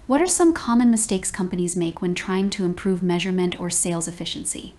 What are some common mistakes companies make when trying to improve measurement or sales efficiency?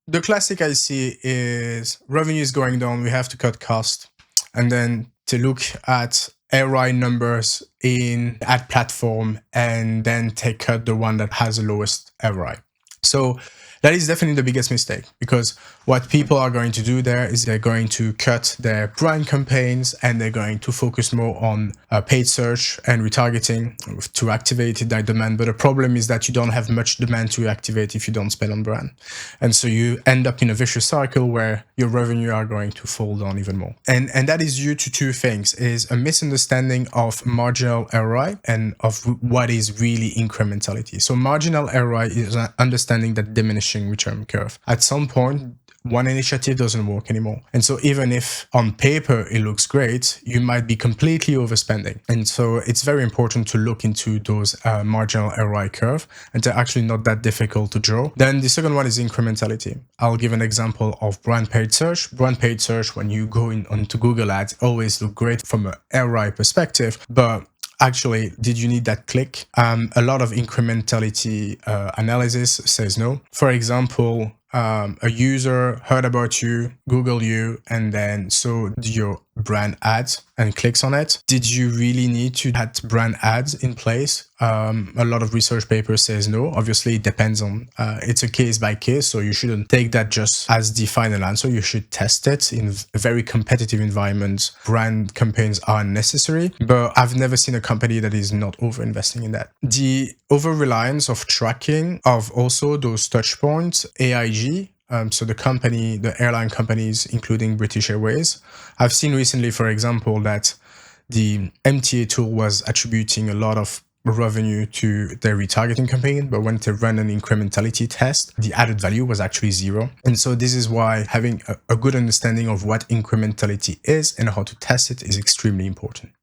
The classic I see is revenue is going down, we have to cut cost. And then to look at ROI numbers in ad platform and then take cut the one that has the lowest ROI. So that is definitely the biggest mistake, because what people are going to do there is they're going to cut their brand campaigns and they're going to focus more on paid search and retargeting to activate that demand. But the problem is that you don't have much demand to activate if you don't spend on brand. And so you end up in a vicious cycle where your revenue are going to fall down even more. And that is due to two things: is a misunderstanding of marginal ROI and of what is really incrementality. So marginal ROI is an understanding that diminishing return curve. At some point, one initiative doesn't work anymore. And so even if on paper it looks great, you might be completely overspending. And so it's very important to look into those marginal ROI curve, and they're actually not that difficult to draw. Then the second one is incrementality. I'll give an example of brand paid search. Brand paid search, when you go onto Google Ads, always look great from an ROI perspective, but actually, did you need that click? A lot of incrementality analysis says no. For example, a user heard about you, Google you, and then saw your brand ads and clicks on it. Did you really need to have brand ads in place? A lot of research papers says no. Obviously, it depends on, it's a case by case, so you shouldn't take that just as the final answer. You should test it in a very competitive environment. Brand campaigns are necessary, but I've never seen a company that is not over investing in that. The over reliance of tracking of also those touch points, AIG, so the airline companies, including British Airways. I've seen recently, for example, that the MTA tool was attributing a lot of revenue to their retargeting campaign, but when they run an incrementality test, the added value was actually zero. And so this is why having a good understanding of what incrementality is and how to test it is extremely important.